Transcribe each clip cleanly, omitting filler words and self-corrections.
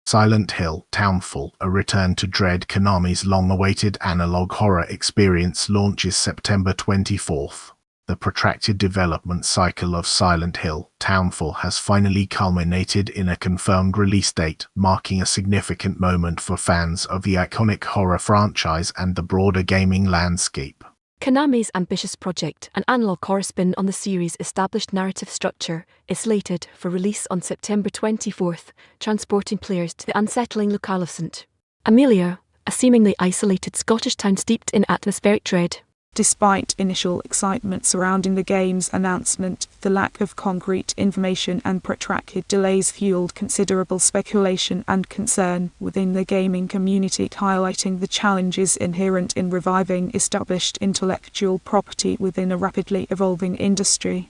Silent Hill Townfall, a return to dread. Konami's long-awaited analog horror experience launches September 24th. The protracted development cycle of Silent Hill Townfall has finally culminated in a confirmed release date, marking a significant moment for fans of the iconic horror franchise and the broader gaming landscape. Konami's ambitious project, an analog horror spin on the series' established narrative structure, is slated for release on September 24th, transporting players to the unsettling locale of St. Amelia, a seemingly isolated Scottish town steeped in atmospheric dread. Despite initial excitement surrounding the game's announcement, the lack of concrete information and protracted delays fueled considerable speculation and concern within the gaming community, highlighting the challenges inherent in reviving established intellectual property within a rapidly evolving industry.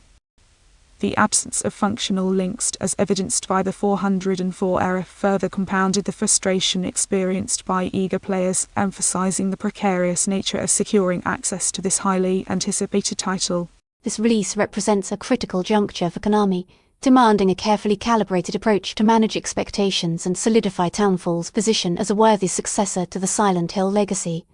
The absence of functional links, as evidenced by the 404 error, further compounded the frustration experienced by eager players, emphasizing the precarious nature of securing access to this highly anticipated title. This release represents a critical juncture for Konami, demanding a carefully calibrated approach to manage expectations and solidify Townfall's position as a worthy successor to the Silent Hill legacy.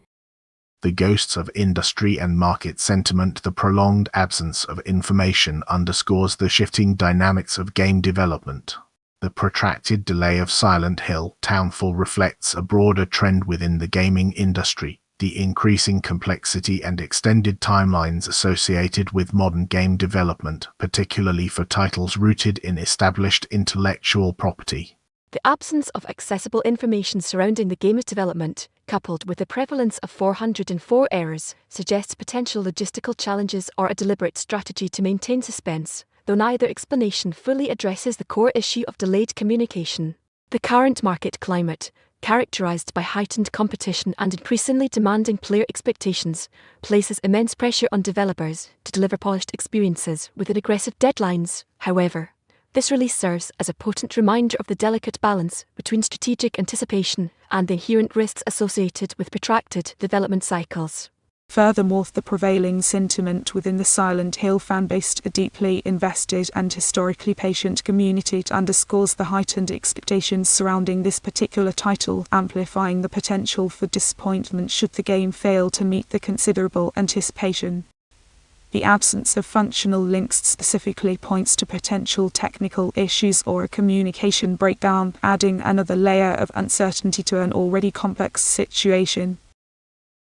The ghosts of industry and market sentiment. The prolonged absence of information underscores the shifting dynamics of game development. The protracted delay of Silent Hill Townfall reflects a broader trend within the gaming industry, the increasing complexity and extended timelines associated with modern game development, particularly for titles rooted in established intellectual property. The absence of accessible information surrounding the game's development, coupled with the prevalence of 404 errors, suggests potential logistical challenges or a deliberate strategy to maintain suspense, though neither explanation fully addresses the core issue of delayed communication. The current market climate, characterized by heightened competition and increasingly demanding player expectations, places immense pressure on developers to deliver polished experiences within aggressive deadlines. However, this release serves as a potent reminder of the delicate balance between strategic anticipation and the inherent risks associated with protracted development cycles. Furthermore, the prevailing sentiment within the Silent Hill fanbase, a deeply invested and historically patient community, underscores the heightened expectations surrounding this particular title, amplifying the potential for disappointment should the game fail to meet the considerable anticipation. The absence of functional links specifically points to potential technical issues or a communication breakdown, adding another layer of uncertainty to an already complex situation.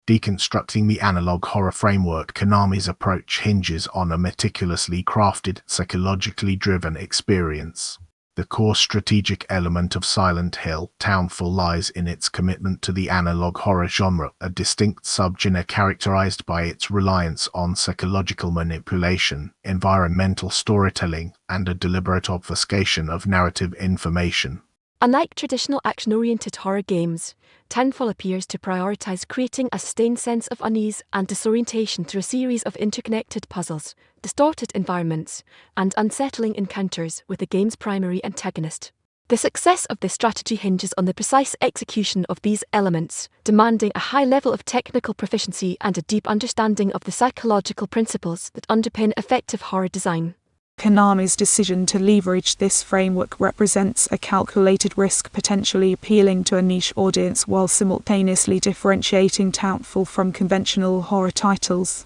Deconstructing the analog horror framework. Konami's approach hinges on a meticulously crafted, psychologically driven experience. The core strategic element of Silent Hill Townfall lies in its commitment to the analog horror genre, a distinct subgenre characterized by its reliance on psychological manipulation, environmental storytelling, and a deliberate obfuscation of narrative information. Unlike traditional action-oriented horror games, Townfall appears to prioritize creating a sustained sense of unease and disorientation through a series of interconnected puzzles, distorted environments, and unsettling encounters with the game's primary antagonist. The success of this strategy hinges on the precise execution of these elements, demanding a high level of technical proficiency and a deep understanding of the psychological principles that underpin effective horror design. Konami's decision to leverage this framework represents a calculated risk, potentially appealing to a niche audience while simultaneously differentiating Townfall from conventional horror titles.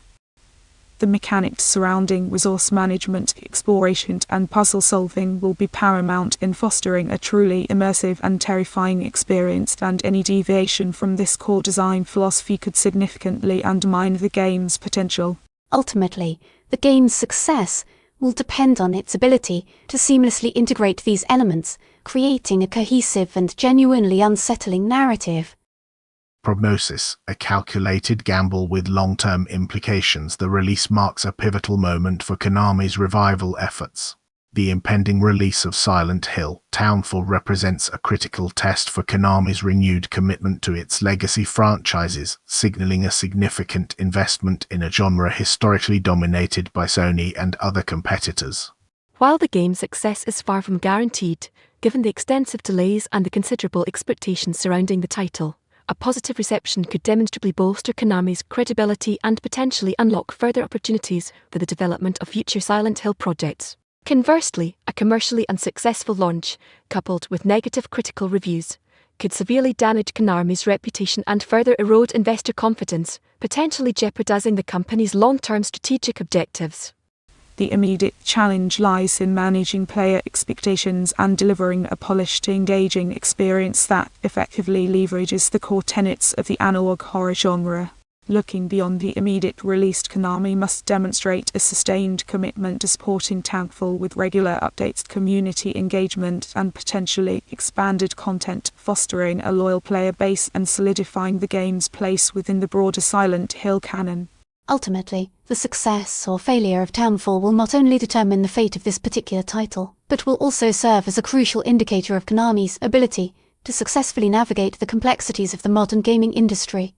The mechanics surrounding resource management, exploration, and puzzle solving will be paramount in fostering a truly immersive and terrifying experience, and any deviation from this core design philosophy could significantly undermine the game's potential. Ultimately, the game's success will depend on its ability to seamlessly integrate these elements, creating a cohesive and genuinely unsettling narrative. Prognosis, a calculated gamble with long-term implications. The release marks a pivotal moment for Konami's revival efforts. The impending release of Silent Hill Townfall represents a critical test for Konami's renewed commitment to its legacy franchises, signaling a significant investment in a genre historically dominated by Sony and other competitors. While the game's success is far from guaranteed, given the extensive delays and the considerable expectations surrounding the title, a positive reception could demonstrably bolster Konami's credibility and potentially unlock further opportunities for the development of future Silent Hill projects. Conversely, a commercially unsuccessful launch, coupled with negative critical reviews, could severely damage Konami's reputation and further erode investor confidence, potentially jeopardizing the company's long-term strategic objectives. The immediate challenge lies in managing player expectations and delivering a polished, engaging experience that effectively leverages the core tenets of the analog horror genre. Looking beyond the immediate release, Konami must demonstrate a sustained commitment to supporting Townfall with regular updates, community engagement, and potentially expanded content, fostering a loyal player base and solidifying the game's place within the broader Silent Hill canon. Ultimately, the success or failure of Townfall will not only determine the fate of this particular title, but will also serve as a crucial indicator of Konami's ability to successfully navigate the complexities of the modern gaming industry.